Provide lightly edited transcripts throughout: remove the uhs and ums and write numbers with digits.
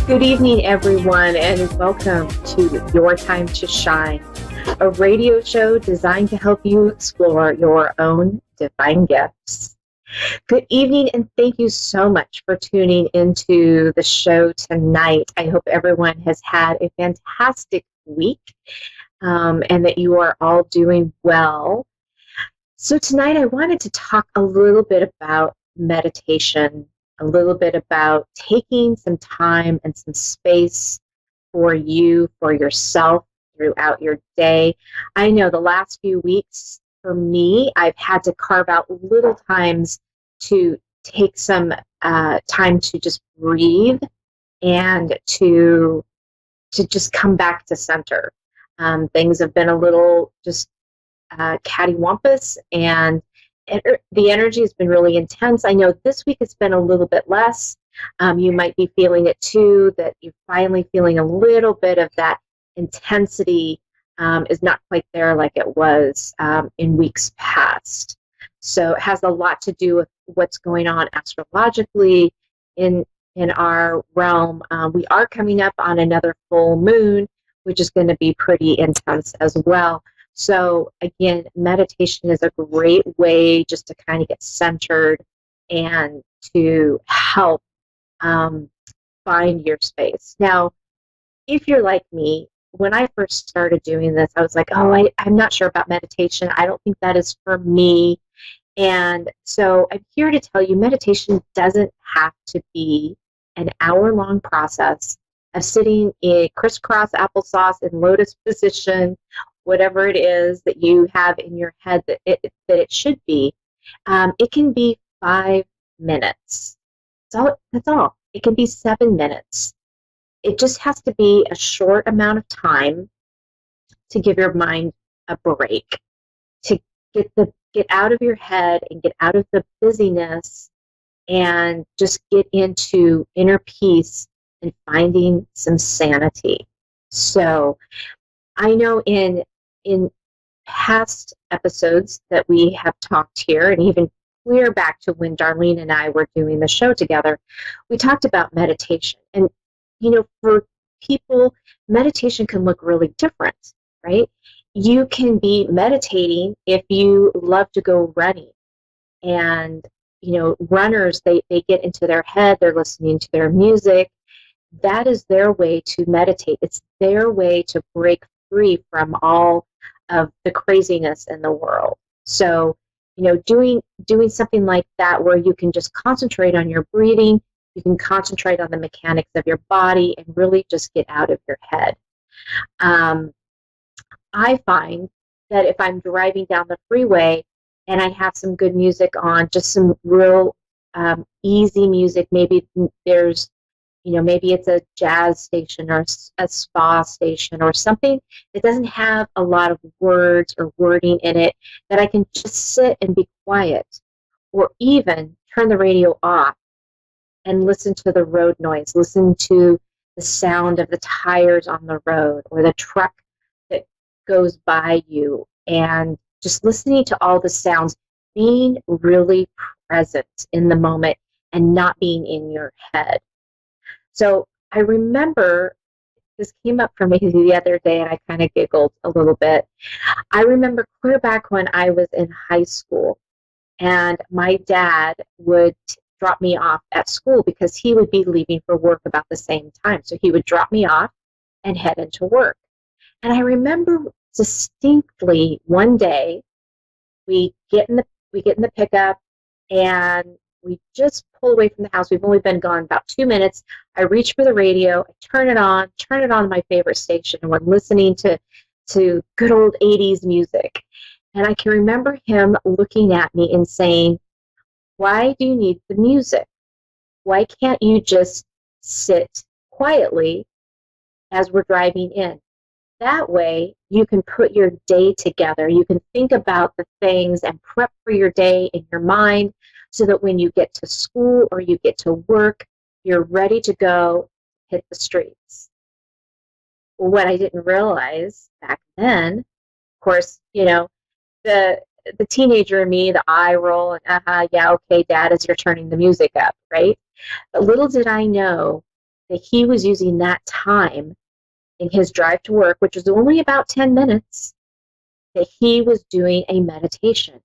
Good evening, everyone, and welcome to Your Time to Shine, a radio show designed to help you explore your own divine gifts. Good evening, and thank you so much for tuning into the show tonight. I hope everyone has had a fantastic week and that you are all doing well. So tonight I wanted to talk a little bit about meditation, a little bit about taking some time and some space for you, for yourself throughout your day. I know the last few weeks for me, I've had to carve out little times to take some time to just breathe and to just come back to center. Things have been a little just cattywampus, and the energy has been really intense. I know this week it's been a little bit less. You might be feeling it too, that you're finally feeling a little bit of that intensity is not quite there like it was in weeks past. So it has a lot to do with what's going on astrologically in our realm. We are coming up on another full moon, which is going to be pretty intense as well. So again, meditation is a great way just to kind of get centered and to help find your space. Now, if you're like me, when I first started doing this, I was like, oh, I'm not sure about meditation. I don't think that is for me. And so I'm here to tell you meditation doesn't have to be an hour-long process of sitting in crisscross applesauce in lotus position, whatever it is that you have in your head that it should be. It can be 5 minutes. That's all. It can be 7 minutes. It just has to be a short amount of time to give your mind a break, to get out of your head and get out of the busyness and just get into inner peace and finding some sanity. So I know in past episodes that we have talked here, and even clear back to when Darlene and I were doing the show together, we talked about meditation. And, for people, meditation can look really different, right? You can be meditating if you love to go running. And, runners, they get into their head, they're listening to their music. That is their way to meditate. It's their way to break free from all of the craziness in the world. So, doing something like that where you can just concentrate on your breathing, you can concentrate on the mechanics of your body and really just get out of your head. I find that if I'm driving down the freeway and I have some good music on, just some real easy music, maybe there's maybe it's a jazz station or a spa station or something that doesn't have a lot of words or wording in it, that I can just sit and be quiet, or even turn the radio off and listen to the road noise, listen to the sound of the tires on the road or the truck that goes by you, and just listening to all the sounds, being really present in the moment and not being in your head. So I remember, this came up for me the other day and I kind of giggled a little bit. I remember clear back when I was in high school, and my dad would drop me off at school because he would be leaving for work about the same time. So he would drop me off and head into work. And I remember distinctly one day we get in the pickup and we just pull away from the house. We've only been gone about 2 minutes. I reach for the radio, I turn it on my favorite station, and we're listening to good old 80s music. And I can remember him looking at me and saying, "Why do you need the music? Why can't you just sit quietly as we're driving in? That way you can put your day together. You can think about the things and prep for your day in your mind, so that when you get to school or you get to work, you're ready to go hit the streets." Well, what I didn't realize back then, of course, the teenager in me, the eye roll, and yeah, okay, Dad, as you're turning the music up, right? But little did I know that he was using that time in his drive to work, which was only about 10 minutes, that he was doing a meditation.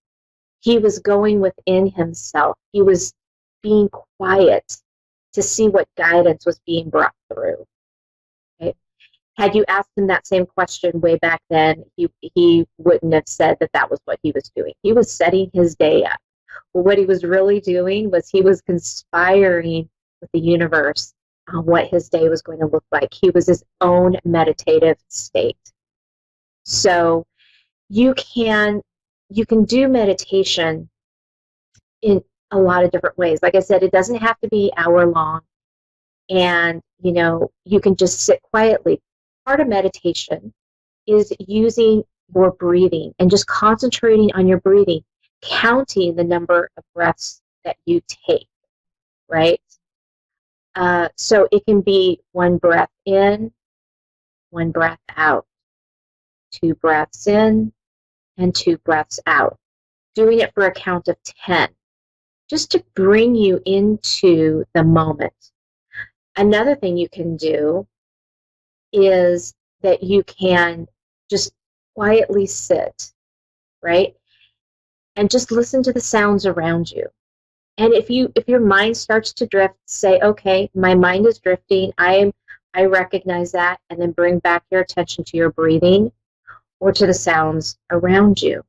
He was going within himself. He was being quiet to see what guidance was being brought through. Right? Had you asked him that same question way back then, he wouldn't have said that that was what he was doing. He was setting his day up. Well, what he was really doing was he was conspiring with the universe on what his day was going to look like. He was his own meditative state. So you can do meditation in a lot of different ways. Like I said, it doesn't have to be hour long, and you can just sit quietly. Part of meditation is using your breathing and just concentrating on your breathing, counting the number of breaths that you take, right? So it can be 1 breath in, 1 breath out, 2 breaths in, and 2 breaths out. Doing it for a count of 10, just to bring you into the moment. Another thing you can do is that you can just quietly sit, right? And just listen to the sounds around you. And if your mind starts to drift, say, okay, my mind is drifting. I recognize that, and then bring back your attention to your breathing or to the sounds around you.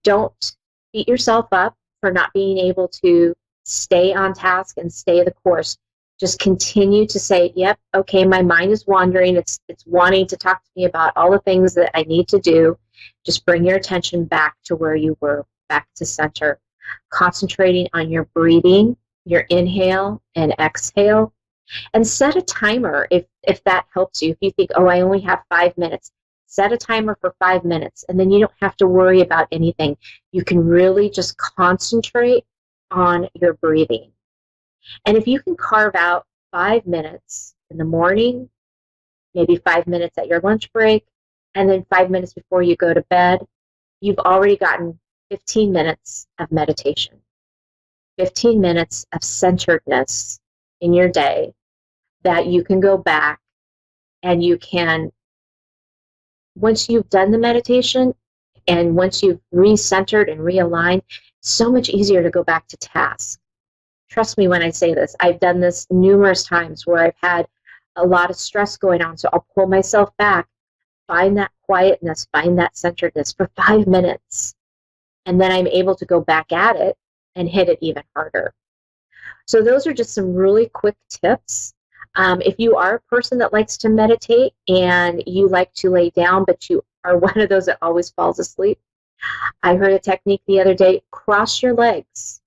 Don't beat yourself up for not being able to stay on task and stay the course. Just continue to say, yep, okay, my mind is wandering. It's wanting to talk to me about all the things that I need to do. Just bring your attention back to where you were, back to center. Concentrating on your breathing, your inhale and exhale. And set a timer if that helps you. If you think, oh, I only have 5 minutes, set a timer for 5 minutes, and then you don't have to worry about anything. You can really just concentrate on your breathing. And if you can carve out 5 minutes in the morning, maybe 5 minutes at your lunch break, and then 5 minutes before you go to bed, you've already gotten 15 minutes of meditation, 15 minutes of centeredness in your day that you can go back and you can, once you've done the meditation and once you've recentered and realigned, it's so much easier to go back to task. Trust me when I say this. I've done this numerous times where I've had a lot of stress going on, so I'll pull myself back, find that quietness, find that centeredness for 5 minutes. And then I'm able to go back at it and hit it even harder. So those are just some really quick tips. If you are a person that likes to meditate and you like to lay down, but you are one of those that always falls asleep, I heard a technique the other day, cross your legs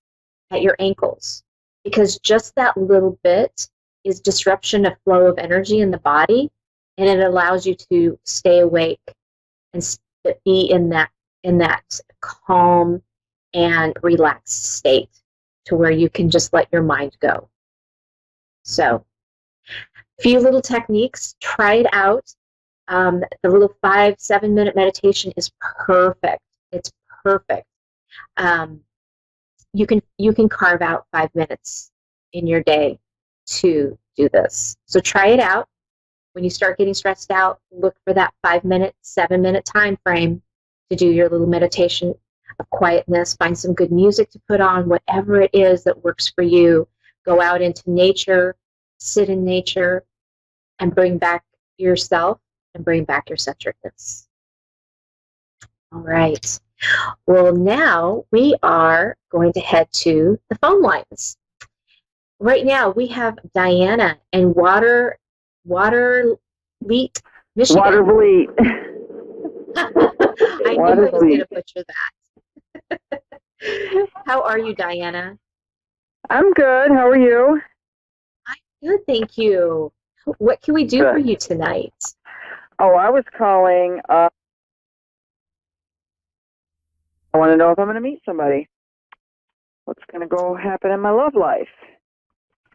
at your ankles, because just that little bit is disruption of flow of energy in the body, and it allows you to stay awake and be in that calm and relaxed state to where you can just let your mind go. So, a few little techniques, try it out. The little 5-7 minute meditation is perfect. It's perfect. You can carve out 5 minutes in your day to do this. So try it out. When you start getting stressed out, look for that 5 minute, 7 minute time frame to do your little meditation of quietness. Find some good music to put on, whatever it is that works for you. Go out into nature, sit in nature, and bring back yourself and bring back your centeredness. All right. Well, now we are going to head to the phone lines. Right now we have Diana in Watervliet, Michigan. Watervliet. I knew I was going to butcher that. How are you, Diana? I'm good. How are you? I'm good, thank you. What can we do for you tonight? Oh, I was calling. I want to know if I'm going to meet somebody. What's going to go happen in my love life?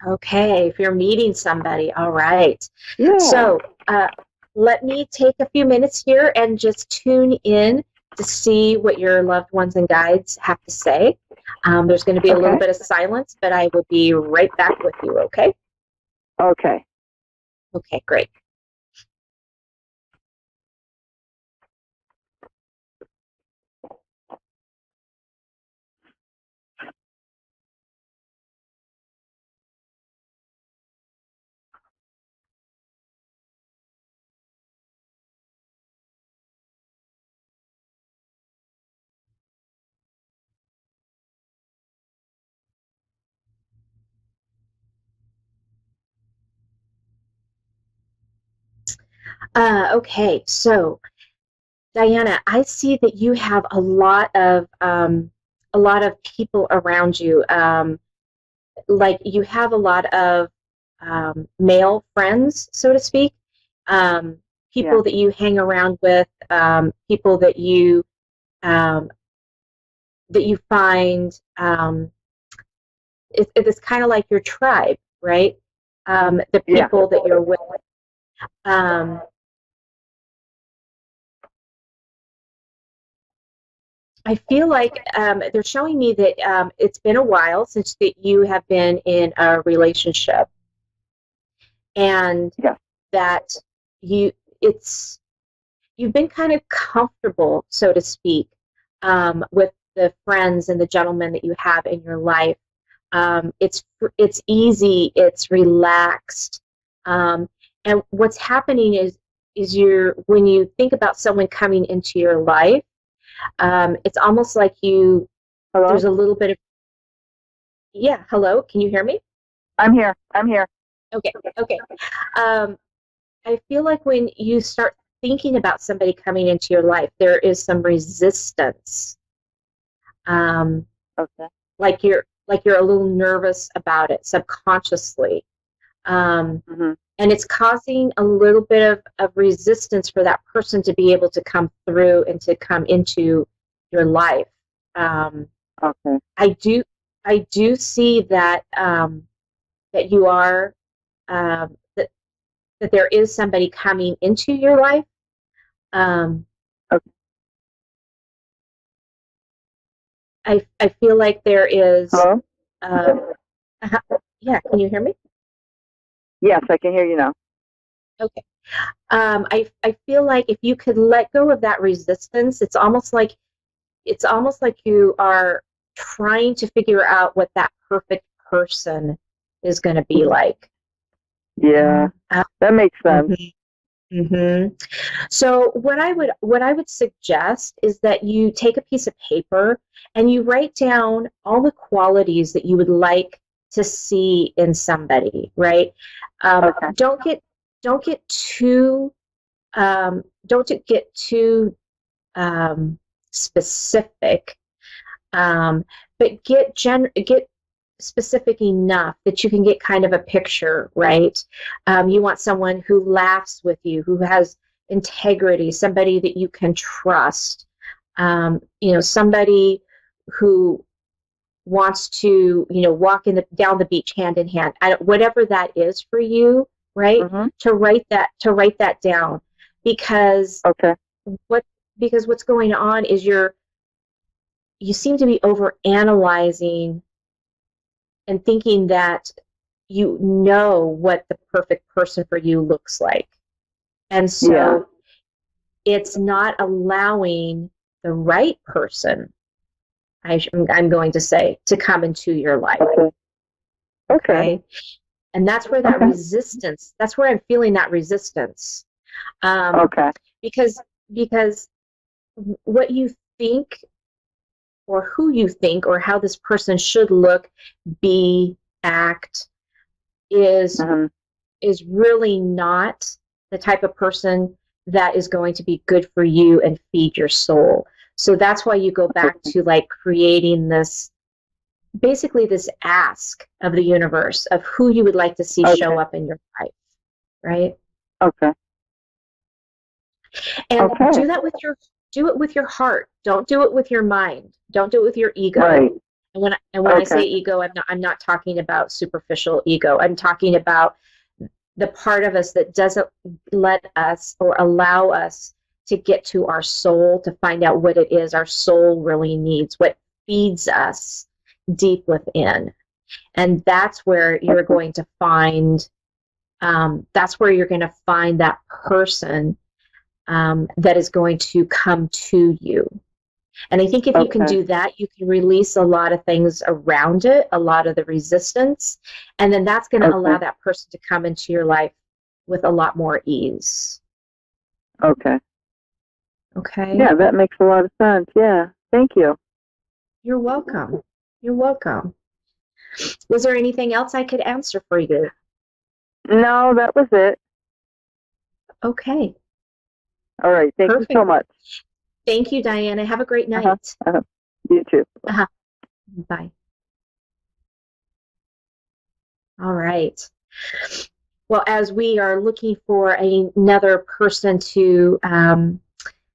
Okay, if you're meeting somebody, all right. Yeah. So let me take a few minutes here and just tune in to see what your loved ones and guides have to say. There's going to be a little bit of silence, but I will be right back with you, okay? Okay. Okay, great. Okay, so Diana, I see that you have a lot of people around you. Like you have a lot of male friends, so to speak. People that you hang around with, people um, that you find. It's kind of like your tribe, right? The people that you're with. I feel like they're showing me that it's been a while since that you have been in a relationship, and that you it's you've been kind of comfortable, so to speak, with the friends and the gentlemen that you have in your life. It's easy, it's relaxed, and what's happening is when you think about someone coming into your life. It's almost like Hello? there's a little bit of, yeah, hello, can you hear me? I'm here. Okay. I feel like when you start thinking about somebody coming into your life, there is some resistance. Okay. Like you're a little nervous about it subconsciously. And it's causing a little bit of resistance for that person to be able to come through and to come into your life. Okay. I do see that that you are that there is somebody coming into your life. Okay. I feel like there is. Hello? Yeah, can you hear me? Yes, I can hear you now. Okay. I feel like if you could let go of that resistance, it's almost like you are trying to figure out what that perfect person is going to be like. Yeah, that makes sense. Mm-hmm. So what I would suggest is that you take a piece of paper and you write down all the qualities that you would like to see in somebody, right? Okay. Don't get too specific, but get specific enough that you can get kind of a picture, right? You want someone who laughs with you, who has integrity, somebody that you can trust, somebody who wants to, walk down the beach hand in hand. Whatever that is for you, right? To write that down, because what's going on is you seem to be over analyzing and thinking that you know what the perfect person for you looks like. And so it's not allowing the right person, I'm going to say, to come into your life. Okay. And that's where that resistance, that's where I'm feeling that resistance. Because what you think or who you think or how this person should look, be, act is really not the type of person that is going to be good for you and feed your soul. So that's why you go back to like creating this, basically this ask of the universe of who you would like to see show up in your life, right? And do it with your heart. Don't do it with your mind. Don't do it with your ego. Right. And when I say ego, I'm not talking about superficial ego. I'm talking about the part of us that doesn't let us or allow us to get to our soul, to find out what it is our soul really needs, what feeds us deep within. And that's where you're going to find that's where you're going to find that person that is going to come to you. And I think if you can do that, you can release a lot of things around it, a lot of the resistance, and then that's going to allow that person to come into your life with a lot more ease. Okay. Okay. Yeah, that makes a lot of sense. Yeah. Thank you. You're welcome. You're welcome. Was there anything else I could answer for you? No, that was it. Okay. All right. Thank you so much. Thank you, Diana. Have a great night. You too. Bye. All right. Well, as we are looking for another person to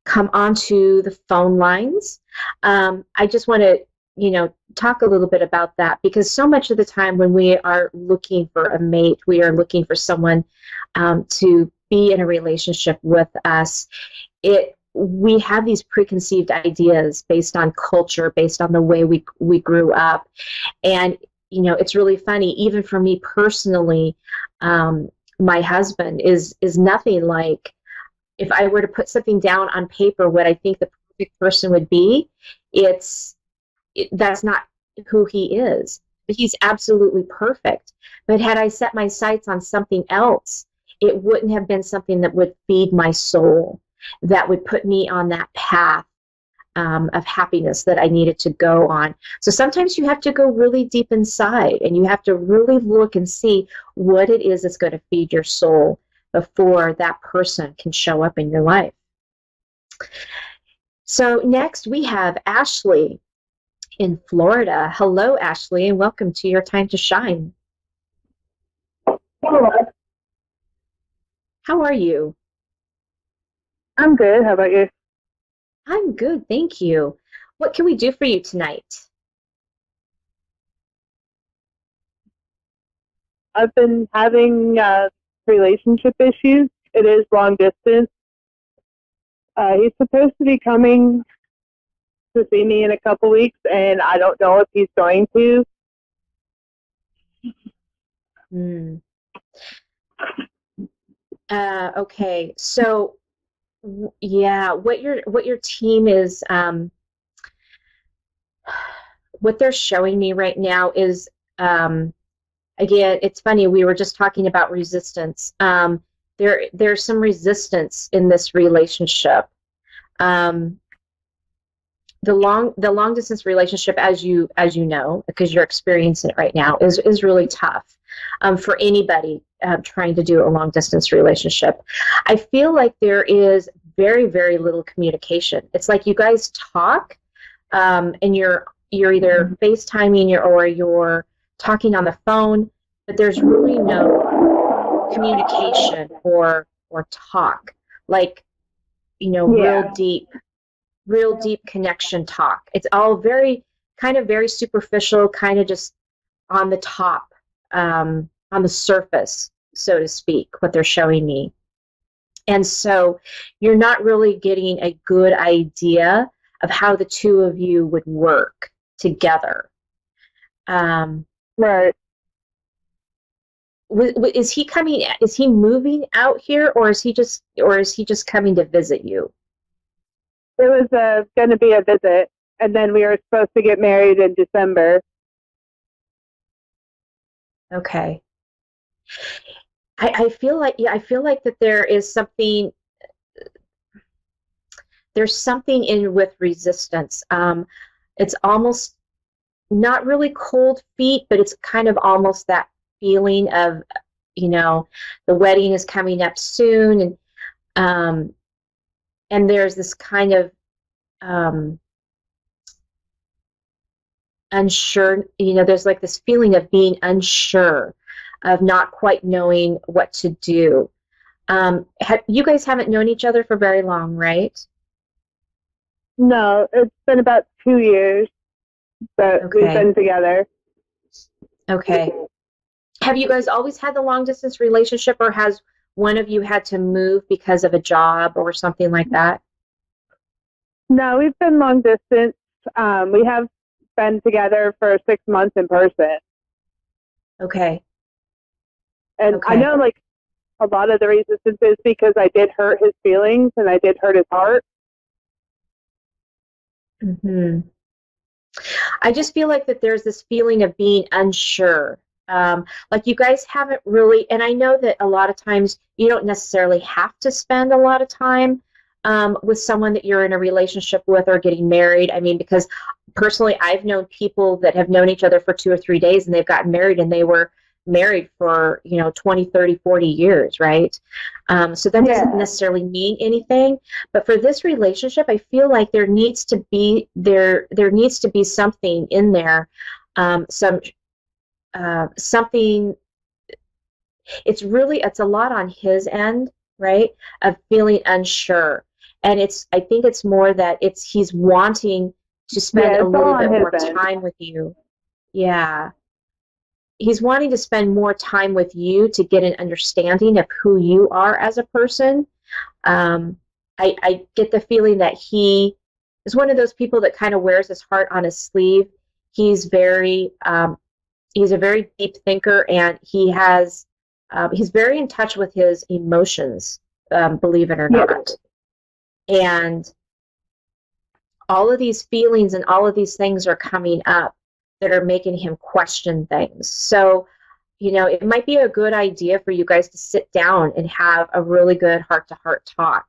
come onto the phone lines, I just want to, talk a little bit about that, because so much of the time when we are looking for a mate, we are looking for someone to be in a relationship with us. We have these preconceived ideas based on culture, based on the way we grew up. And, it's really funny, even for me personally, my husband is nothing like, if I were to put something down on paper, what I think the perfect person would be, that's not who he is. But he's absolutely perfect. But had I set my sights on something else, it wouldn't have been something that would feed my soul, that would put me on that path of happiness that I needed to go on. So sometimes you have to go really deep inside, and you have to really look and see what it is that's going to feed your soul before that person can show up in your life. So next we have Ashley in Florida. Hello, Ashley, and welcome to Your Time to Shine. Hello. How are you? I'm good. How about you? I'm good, thank you. What can we do for you tonight? I've been having relationship issues. It is long distance. He's supposed to be coming to see me in a couple weeks, and I don't know if he's going to. Okay, so yeah, what your team is, what they're showing me right now is, again, it's funny, we were just talking about resistance. There's some resistance in this relationship. The long distance relationship, as you know, because you're experiencing it right now, is really tough for anybody trying to do a long distance relationship. I feel like there is very, very little communication. It's like you guys talk, and you're either FaceTiming or you're talking on the phone, but there's really no communication or talk, like, real deep connection talk. It's all very superficial, kind of just on the top, on the surface, so to speak, what they're showing me. And so you're not really getting a good idea of how the two of you would work together. Right. Is he coming? Is he moving out here, or is he just coming to visit you? It was going to be a visit, and then we were supposed to get married in December. Okay. I feel like that there is something. There's something in with resistance. It's almost not really cold feet, but it's kind of almost that feeling of, the wedding is coming up soon, and there's this kind of unsure, there's like this feeling of being unsure, of not quite knowing what to do. You guys haven't known each other for very long, right? No, it's been about 2 years that we've been together. Okay. Have you guys always had the long distance relationship, or has one of you had to move because of a job or something like that? No, we've been long distance. We have been together for 6 months in person. Okay. And I know, a lot of the resistance is because I did hurt his feelings and I did hurt his heart. Mm-hmm. I just feel like that there's this feeling of being unsure. Like you guys haven't really, and I know that a lot of times you don't necessarily have to spend a lot of time with someone that you're in a relationship with or getting married. I mean, because personally, I've known people that have known each other for 2 or 3 days and they've gotten married and they were married for, 20, 30, 40 years, right? So that doesn't necessarily mean anything. But for this relationship, I feel like there needs to be something in there, something. It's a lot on his end, right? Of feeling unsure. And I think it's more that he's wanting to spend a little bit more time with you. Yeah. He's wanting to spend more time with you to get an understanding of who you are as a person. I get the feeling that he is one of those people that kind of wears his heart on his sleeve. He's a very deep thinker, and he's very in touch with his emotions, believe it or not. And all of these feelings and all of these things are coming up that are making him question things. So, it might be a good idea for you guys to sit down and have a really good heart-to-heart talk,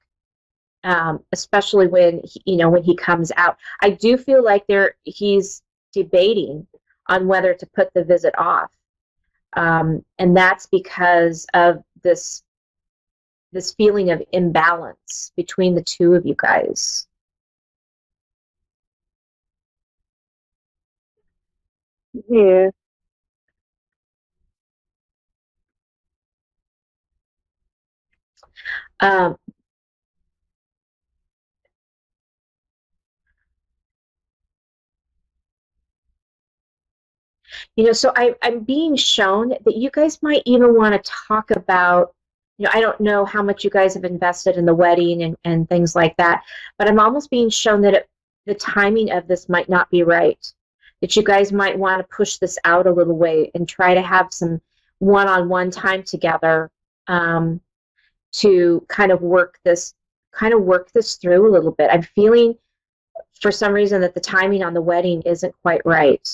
especially when he comes out. I do feel like he's debating on whether to put the visit off, and that's because of this feeling of imbalance between the two of you guys. Yeah. So I'm being shown that you guys might even want to talk about, I don't know how much you guys have invested in the wedding and things like that, but I'm almost being shown that the timing of this might not be right, that you guys might want to push this out a little way and try to have some one-on-one time together, to kind of work this through a little bit. I'm feeling for some reason that the timing on the wedding isn't quite right.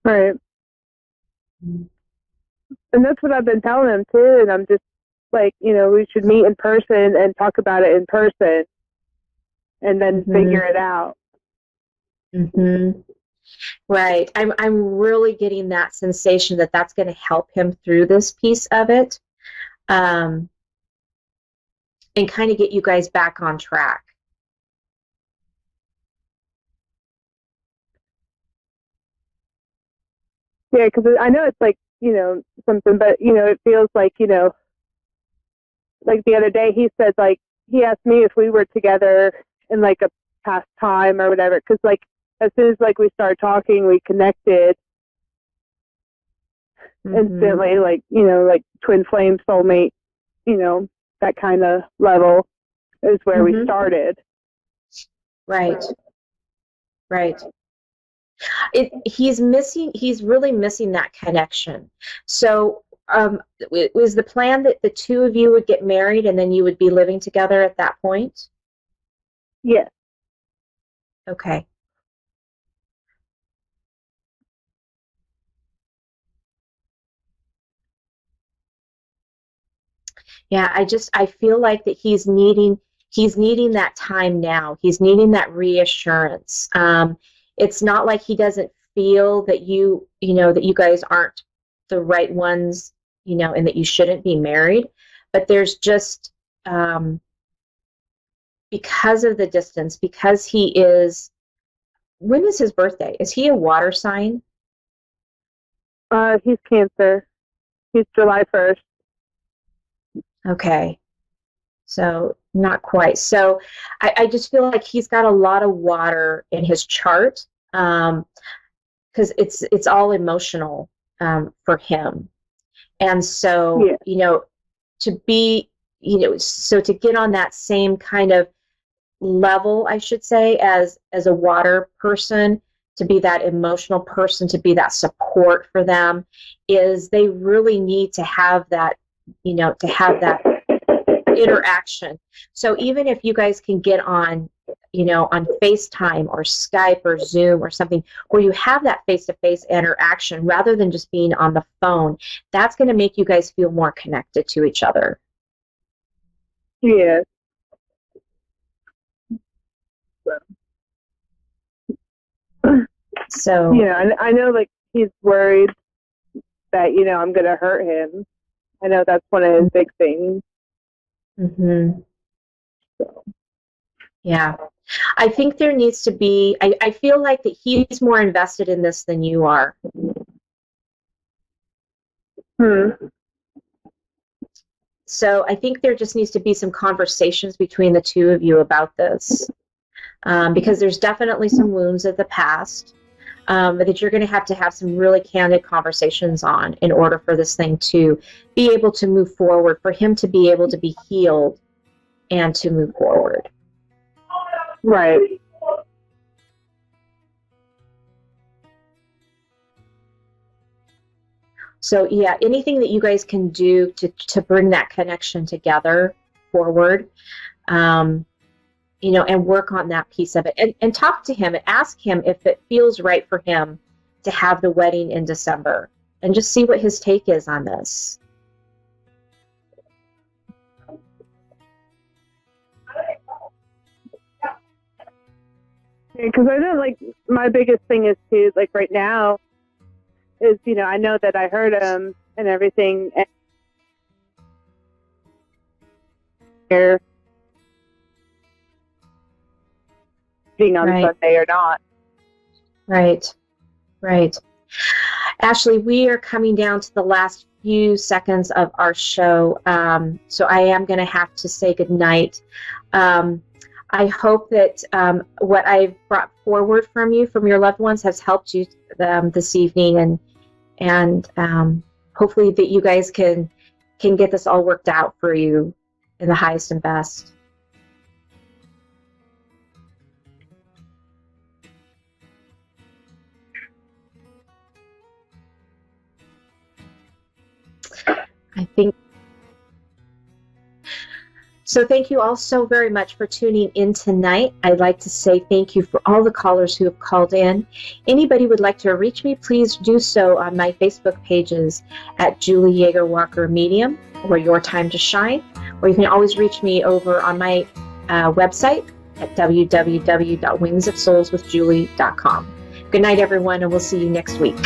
Right. And that's what I've been telling him too, and I'm just like, we should meet in person and talk about it in person and then figure it out. Mm-hmm. Right. I'm really getting that sensation that that's going to help him through this piece of it, and kind of get you guys back on track. Yeah, because I know it's like, something, but, it feels like, like the other day he said, like, he asked me if we were together in like a past time or whatever, because like as soon as like we started talking, we connected instantly, like, like twin flame, soulmate, that kind of level is where we started. Right. Right. He's really missing that connection. So was the plan that the two of you would get married and then you would be living together at that point? Yes. Okay. Yeah, I feel like that he's needing that time now. He's needing that reassurance. It's not like he doesn't feel that that you guys aren't the right ones, and that you shouldn't be married, but there's just because of the distance, because he is. When is his birthday? Is he a water sign? He's Cancer. He's July 1st. Okay. So not quite. So I just feel like he's got a lot of water in his chart, because it's all emotional for him. And so, to be, so to get on that same kind of level, I should say, as a water person, to be that emotional person, to be that support for them, is they really need to have that, to have that interaction. So even if you guys can get on, on FaceTime or Skype or Zoom or something where you have that face-to-face interaction rather than just being on the phone, that's going to make you guys feel more connected to each other. Yes. So I know, like, he's worried that, I'm going to hurt him. I know that's one of his big things. Mm-hmm. So. Yeah. I think there needs to be, I feel like that he's more invested in this than you are. So I think there just needs to be some conversations between the two of you about this, because there's definitely some wounds of the past that you're going to have some really candid conversations on in order for this thing to be able to move forward, for him to be able to be healed and to move forward. Right. So yeah, anything that you guys can do to bring that connection together forward, and work on that piece of it, and talk to him and ask him if it feels right for him to have the wedding in December, and just see what his take is on this. Because I know, like, my biggest thing is too, like, right now is, I know that I heard him and everything, and here being on Sunday or not. Right. Ashley, we are coming down to the last few seconds of our show, so I am going to have to say goodnight. I hope that what I've brought forward from your loved ones, has helped you this evening, and hopefully that you guys can get this all worked out for you in the highest and best. I think so. Thank you all so very much for tuning in tonight. I'd like to say thank you for all the callers who have called in. Anybody would like to reach me, please do so on my Facebook pages at Julie YeagerWalker Medium or Your Time to Shine, or you can always reach me over on my website at www.wingsofsoulswithjulie.com. Good night, everyone, and we'll see you next week.